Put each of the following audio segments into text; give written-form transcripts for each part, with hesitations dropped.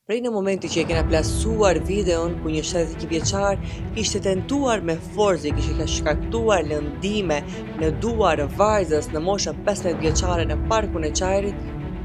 Prej në momenti që e kena plasuar videon ku një 72 vjeçar ishte tentuar me forcë, kishte shkaktuar lëndime në duar vajzës në moshën 15 vjeçare në parkun e Çajrit,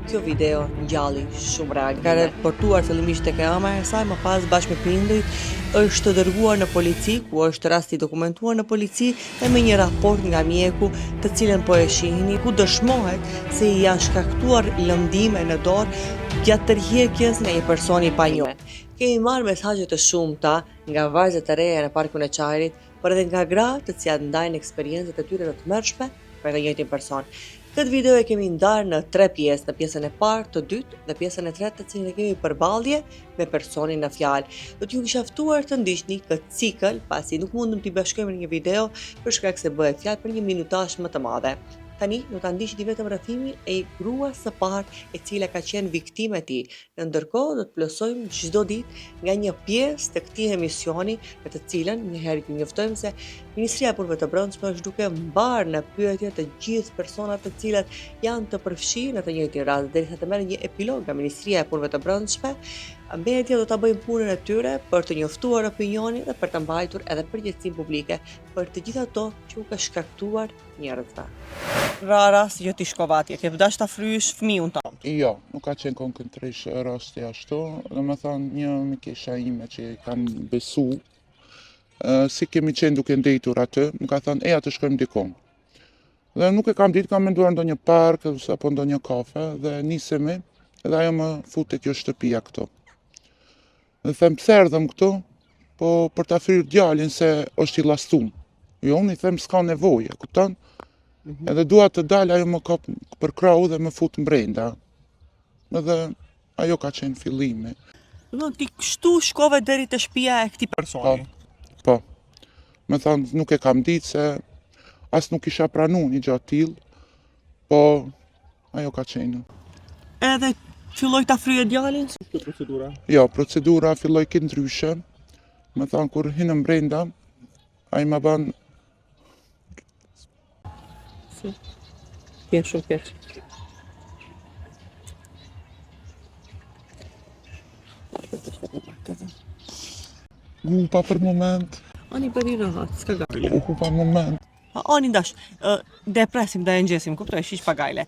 kjo video ngjalli shumë reagime. Ka raportuar fillimisht tek ema e saj, më pas bashkë me prindërit është dërguar në polici, ku është rasti dokumentuar në polici dhe me një raport nga mjeku, të cilën po e shihni, ku dëshmohet se i janë shkaktuar lëndime në dorë gjatë tërheqjes nga një personi pa njohur. Kemi marrë mesazhe të shumta nga vajzat e reja në parkun e Çajrit, por edhe nga gra të cilat ndajnë eksperiencat e tyre të tmerrshme për të njëjtin person. Këtë video e kemi ndarë në 3 pjesë, në pjesën e parë, të dytë dhe pjesën e tretë, të cilën e kemi përballje me personin në fjalë. Do t'ju kisha ftuar të ndiqni këtë cikël, pasi nuk mundëm t'i bashkojmë në një video për shkak se bëhet fjalë për një minutazh më të madhe. Tani do ta ndiqni vetëm rrethimin e gruas së parë e cila ka qenë viktimë e tij. Në ndërkohë do të plotësojmë çdo ditë nga një pjesë të këtij emisioni, në të cilën një herë ju njoftojmë se Ministria e Punëve të Brendshme është duke mbarë në pyetje të gjithë personat të cilët janë të përfshirë në të njëjtin rast, derisa të merrë një epilog nga Ministria e Punëve të Brendshme. Media do ta bëjnë punën e tyre për të njoftuar opinionin dhe për të mbajtur edhe përgjegjësinë publike për të gjithë ato që u ka shkaktuar njerëzve. Rara si që ti shkova atje, ke dash ta frysh fëmijën tënd? Jo, nuk ka qenë konkretisht rasti ashtu. Domethënë një mikesha ime që kam besu, si kemi qenë duke ndëjtur atë, më ka thënë eja të shkojmë dikon. Dhe nuk e kam ditë, kam menduar ndonjë park apo ndonjë kafe dhe nisemi dhe ajo më fut te kjo shtëpia këtu. Dhe them pse erdhëm këtu, po për ta fryrë djalin se është i llastum. Jo, unë i them s'ka nevojë, kupton? Edhe dua të dalë, ajo më kap për krau dhe më fut mbrenda. Edhe ajo ka qenë fillimi. Ti kështu shkove deri te shtëpia e këtij personi. Po. Me thonë nuk e kam ditë se as nuk isha pranuar një gjatë tillë, po ajo ka qenë. Edhe filloi ta fryje djalin? Si procedura? Jo, procedura filloi këtë ndryshe. Me thonë kur hinëm brenda, ai më ban Keq shumë keq. Gupa për moment. Ani bëri rahat, s'ka gale. Gupa moment. Ani ndash, depresim da e ngjesim, kuptoj, shiq pagajle.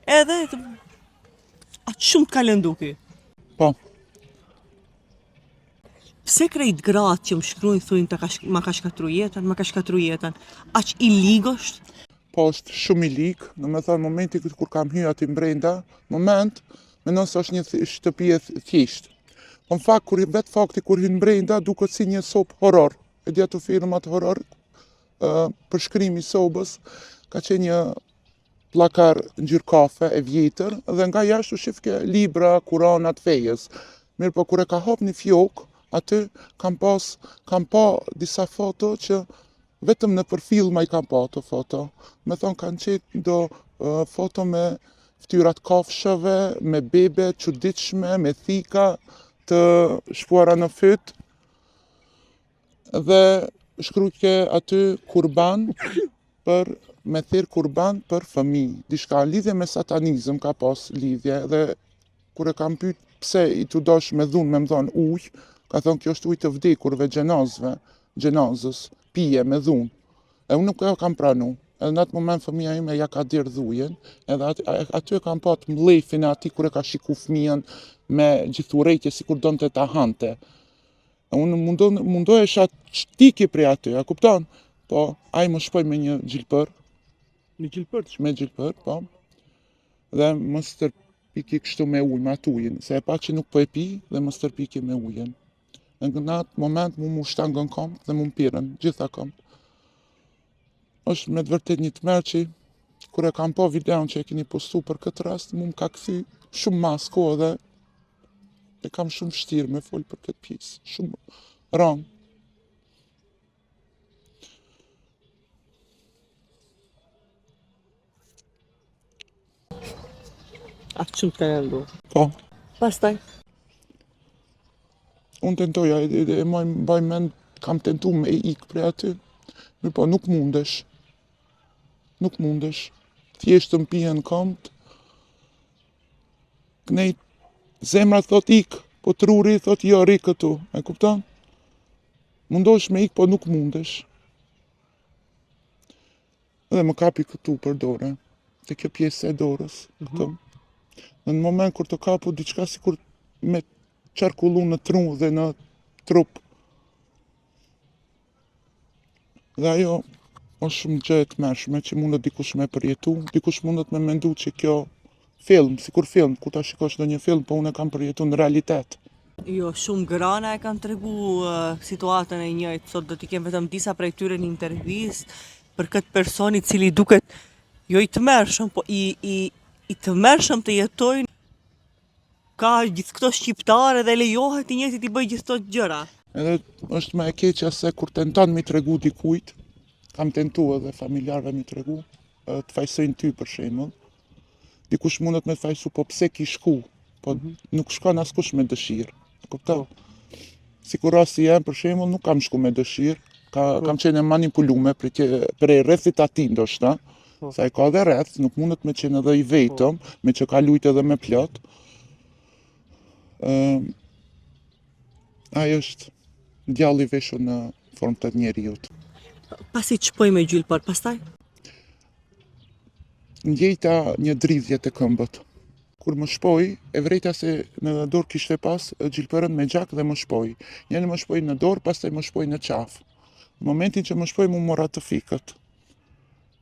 Edhe atë shumë të ka lëndu ky. Po. Pse krejt gratë që më shkruajnë thuajnë ma ka shkatru jetën, aq i ligosht? Po është shumë i ligë, domethënë momenti kur kam hyrë aty brenda, mendon se është një shtëpi e thjeshtë. Po në fakt kur hyn brenda duket si një sop horror. E di ato filmat horror, përshkrimi i sobës ka qenë një pllakar ngjyrë kafe e vjetër dhe nga jashtë u shif ke libra, Kurana të fejes. Mirë, po kur e ka hap një fjok, aty kam pa disa foto që vetëm në për filma i kam pa ato foto. Me thonë kanë qenë do foto me ftyrat kafshëve, me bebe çuditshme, me thika të shpuara në fyt. Dhe shkruajke aty kurban me thirr kurban për fëmijë. Diçka lidhje me satanizëm ka pas lidhje dhe kur e kam pyet pse i tu dosh me dhunë me më dhon ujë, ka thonë kjo është ujë të vdekurve gjenazës, pije me dhunë. E unë nuk e kam pranu. Edhe në atë moment fëmija ime ja ka dirë dhujen, edhe aty e kam pat mlefin e ati kur e ka shiku fëmijën me gjithurejtje si kur donte ta hante. Unë mundohesha çtiki prej aty, a kupton? Po, ai më shpoj me një gjilpër. Një gjilpër? Me gjilpër, po. Dhe më stërpiki kështu me ujë, me atë ujin, se e pa që nuk po e pi dhe më stërpiki me ujin. Në atë moment mu shtangën këmbë dhe mu mpirën, gjitha këmbë. Është me të vërtet një tmerçi, kur e kam po videon që e keni postu për këtë rast, mu më ka kthy shumë mas kohë dhe e kam shumë vështirë me fol për këtë pjesë, shumë rënd. Atë shumë të ka lëndu. Po. Pastaj? Unë tentoja, e mbaj mend, kam tentu me ikë prej aty, mirë po nuk mundesh. Nuk mundesh. Thjesht të mpihen këmbët. Kënej zemra thot ikë, Po truri thot jo ri këtu, e kupton? Mundosh me ik, po nuk mundesh. Dhe më kapi këtu për dorë, te kjo pjesë e dorës, këtu. Dhe në moment kur të kapu diçka sikur me qarkullu në tru dhe në trup. Dhe ajo është shumë gjë e tmerrshme që mundet dikush me përjetu, dikush mundet me mendu që kjo film, sikur film, kur ta shikosh ndonjë film, po unë e kam përjetu në realitet. Jo, shumë grana e kanë tregu situatën e njëjtë. Sot do t'i kem vetëm disa prej tyre në intervistë për këtë person i cili duket jo i tmerrshëm, po i tmerrshëm të jetojnë. Ka gjithë këto shqiptare dhe lejohet i njëjti t'i bëj gjithë këto gjëra. Edhe është më e keqja se kur tenton mi tregu dikujt, kam tentu edhe familjarëve mi tregu, të fajsojnë ty për shembull. Dikush mundet me të fajsu, po pse ki shku, po nuk shkon askush me dëshirë. Kupton? Sikur rasti jam për shembull nuk kam shku me dëshirë, kam qenë manipulume prej rrethit atij ndoshta, sa e ka dhe rreth, nuk mundet me qenë edhe i vetëm, me që ka lujt edhe me plot. Ai është djalli veshur në formë të njeriut. Pasi çpoj me gjyll për pastaj? Ndjejta një dridhje të këmbët. Kur më shpoj, e vrejta se në dorë kishte pas gjilpërën me gjak dhe më shpoj. Njëri më shpoj në dorë, pastaj më shpoj në qafë. Në momentin që më shpoj, mu mora të fikët.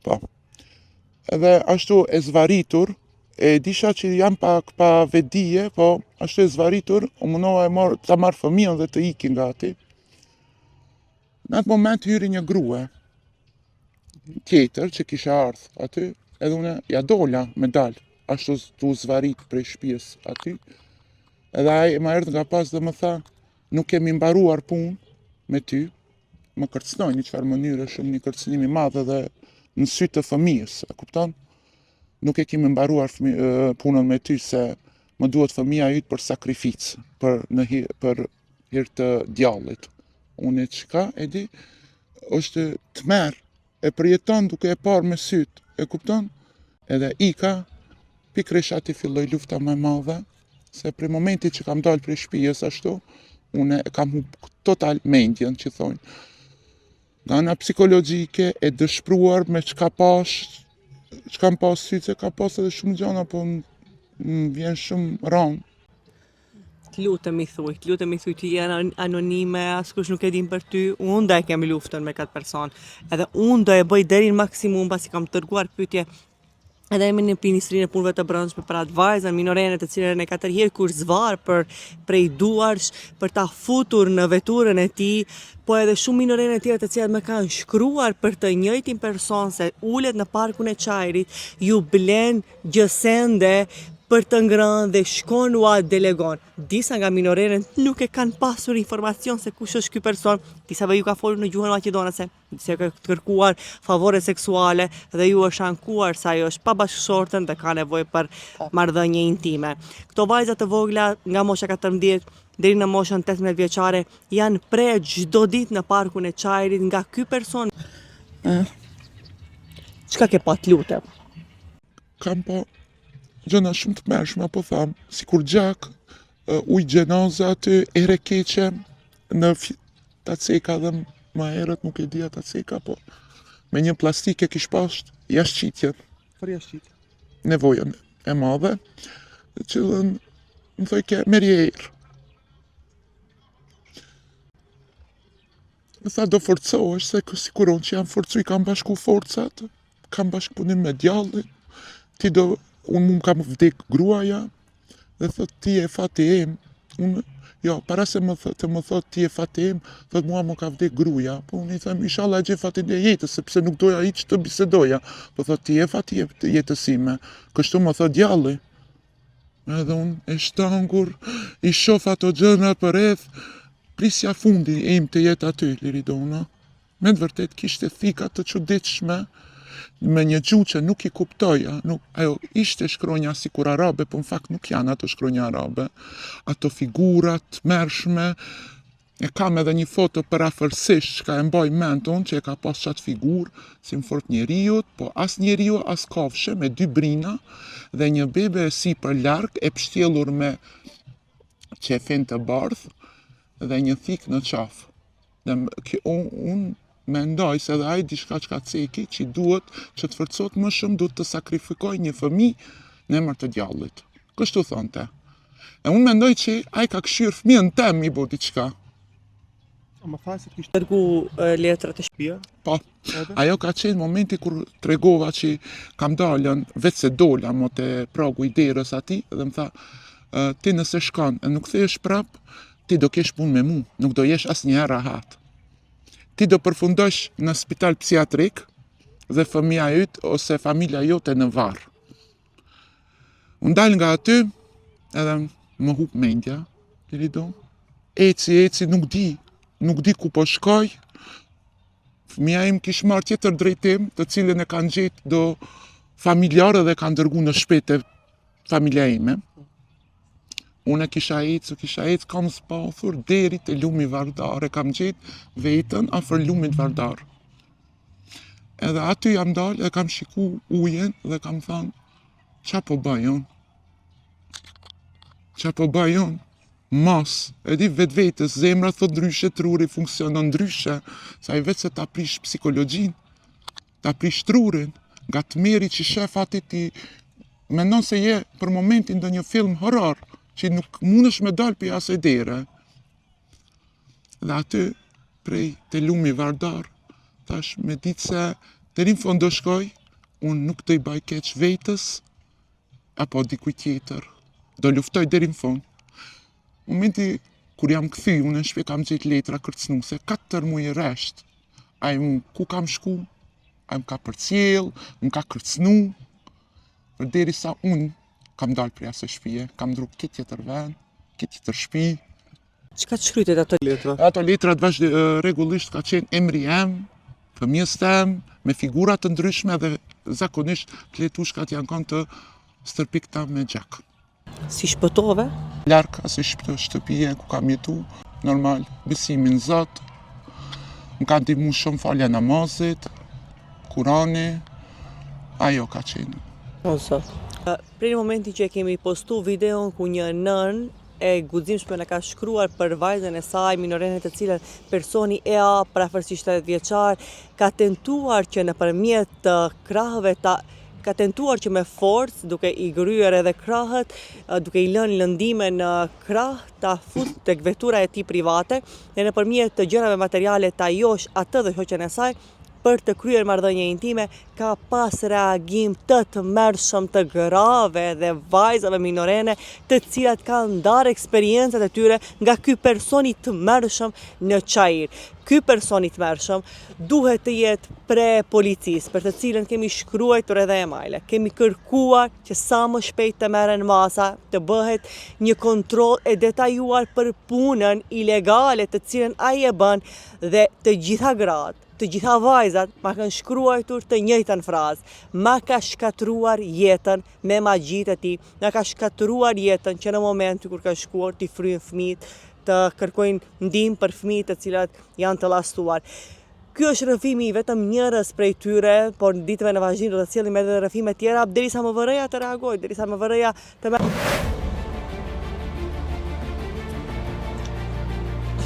Po. Edhe ashtu e zvaritur, e disha që jam pak pa vedije, po ashtu e zvaritur, u munova ta marr fëmijën dhe të iki nga ati. Në atë moment hyri një grua tjetër që kisha ardhur aty, edhe unë ja dola me dal, ashtu tu zvarit prej shtëpisë aty. Edhe ai më erdhi nga pas dhe më tha, nuk kemi mbaruar punë me ty. Më kërcnoi në çfarë mënyre, shumë një kërcënim i madh edhe në sy të fëmijës, e kupton? Nuk e kemi mbaruar punën me ty se më duhet fëmija yt për sakrificë, për hir të djallit. Unë çka e di, është tmerr, e përjeton duke e parë me syt, e kupton? Edhe ika, pikërisht aty filloi lufta më e madhe, se prej momentit që kam dalë prej shtëpisë ashtu, unë e kam humbur total mendjen, që thonë. Nga ana psikologjike e dëshpruar me çka kam pas syt, se ka pas edhe shumë gjëra, po më vjen shumë rënd. T'lutemi thuj ti je anonime, askush nuk e din për ty, unë do e kem luftën me këtë person. Edhe unë do e bëj deri në maksimum pasi kam tërguar pyetje edhe me në Ministrinë e Punëve të Brendshme për atë vajzën minorene të cilën e ka tërhiqur kurzvar prej duarsh për ta futur në veturën e tij, po edhe shumë minorene të tjera të cilat më kanë shkruar për të njëjtin person se ulet në parkun e Çajrit, ju blen gjësende për të ngrënë dhe shkon u delegon. Disa nga minorenet nuk e kanë pasur informacion se kush është ky person. Disave ju ka folur në gjuhën maqedonase, disa ka kërkuar favore seksuale dhe ju është ankuar se ajo është pa bashkëshortën dhe ka nevojë për marrëdhënie intime. Këto vajza të vogla nga mosha 14 deri në moshën 18 vjeçare janë pre çdo ditë në parkun e Çajrit nga ky person. Çka ke pa t'lutem? Kam pa gjëna shumë të mërshme, po tham, si kur gjak, uj gjenaza aty, ere keqe, në taceka dhe ma herët nuk e dhja taceka, po me një plastike kish pasht jashqitjen. Për jashqitjen? Nevojën e madhe, që dhe më thoj ke merje erë. Më tha do forcohesh, se siguron që jam forcu, i kam bashku forcat, kam bashkëpunim me djallin, ti do... Unë më kam vdek gruaja dhe thot ti e fati em. Jo, para se më thot ti e fati em, thot mua më ka vdek gruaja. Po unë i them, inshallah gjej fatin e jetës, sepse nuk doja hiç të bisedoja. Po thot ti e fati jetës ime. Kështu më thot djalli. Edhe unë e shtangur, i shoh ato gjëra përreth, prisja fundi im të jetë aty, Liridona. Me të vërtet kishte thika të çuditshme. Me një gjuhë që nuk i kuptoja, ajo ishte shkronja si kur arabe, po në fakt nuk janë ato shkronja arabe, ato figurat mërshme, e kam edhe një foto për afërsisht që ka e mbaj mend unë që e ka pas qatë figur, si më fort njeriut, po as njeriu as kafshë me dy brina dhe një bebe e si për larg e pështjellur me qefin të bardhë dhe një thik në qafë. Dhe unë mendoj se dhe ajë diçka që ka ceki që duhet që të forcot më shumë duhet të sakrifikoj një fëmijë në emër të djallit. Kështu thonte. E unë mendoj që ajë ka këshyrë fëmijën tem i bo diçka. Më thaj se kishte Dërgu letrat e shtëpia? Po, Edhe? ajo ka qenë momenti kur tregova që kam dalën, vetë se dola mo te pragu i derës ati, dhe më tha, ti nëse shkon e nuk thesh prap, ti do kesh punë me mu, nuk do jesh asnjëherë rahat. Ti do përfundosh në spital psiatrik dhe fëmija yt ose familja jote në varr. Unë dal nga aty, edhe më hup mendja, Lido, eci, nuk di ku po shkoj. Fëmija im kish marrë tjetër drejtim, të cilën e kanë gjetë do familjarë dhe kanë dërgu në shpete familja ime. Unë kisha ecë, kam spathur deri te lumi Vardar, e kam gjetë vetën afër lumit Vardar. Edhe aty jam dalë dhe kam shiku ujen dhe kam thënë, qa po bajon? Qa po bajon? Mos, e di vetë vetës, zemra thot ndryshe, truri funksionon ndryshe, sa i vetë se ta prish psikologjin, ta prish trurin, nga të meri që shef ati ti mendon se je për momentin do një film horror, që nuk mundesh me dalë për asaj dere. Dhe aty, prej te lumi Vardar, tash me ditë se deri në fund do shkoj, unë nuk do i baj keq vetës, apo dikuj tjetër, do luftoj deri në fund. Momenti kur jam kthy, unë në shtëpi kam gjetë letra kërcënuese, 4 muaj rresht. Ai ku kam shku, ai më ka përcjell, më ka kërcënu, përderisa unë kam dalë prej asaj shtëpie, kam ndru këtë tjetër vend, këtë tjetër shtëpi. Çka të shkrytet ato letra? Ato letrat rregullisht ka qenë emri em, fëmijës tem, me figura të ndryshme dhe zakonisht kletushkat janë kanë të stërpikta me gjak. Si shpëtove? Larg asaj shtëpie ku kam jetu, normal, besimin në Zot, më ka ndihmu shumë falja namazit, Kurani, ajo ka qenë. O Zot. Prej momenti që e kemi postu videon ku një nën e guximshme na ka shkruar për vajzën e saj, minorene të cilën personi e a, prafërsisht 80 vjeçar, ka tentuar që nëpërmjet krahëve ka tentuar që me forcë, duke i gryer edhe krahët, duke i lënë lëndime në krah, ta fut tek vetura e tij private, dhe nëpërmjet të gjërave materiale ta josh atë dhe shoqen e saj për të kryer marrëdhënie intime, ka pas reagim të tmerrshëm të grave dhe vajzave minorene, të cilat kanë ndarë eksperiencat e tyre nga ky person i tmerrshëm në Çajir. Ky person i tmerrshëm duhet të jetë pre policisë, për të cilën kemi shkruar edhe emaile. Kemi kërkuar që sa më shpejt të merren masa, të bëhet një kontroll e detajuar për punën ilegale të cilën ai e bën, dhe të gjitha gratë, të gjitha vajzat ma kanë shkruar të njëjtën frazë. Ma ka shkatruar jetën me magjit e tij, na ka shkatruar jetën që në momentin kur ka shkuar t'i fryen fëmijët, të kërkojnë ndihmë për fëmijët të cilat janë të llastuar. Ky është rrëfimi i vetëm njërës prej tyre, por në ditëve në vazhdim do të sjellim edhe rrëfime tjera, derisa MVR-ja të reagoj, derisa MVR-ja të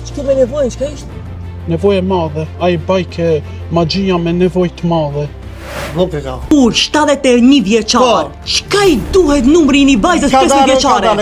Ç'ke me nevojën, ç'ka ishte? Nevojë e madhe, ai bajke magjia me nevojë të madhe. Nuk e ka. Kur 71 vjeçar, çka i duhet numri i një vajzës 50 vjeçare?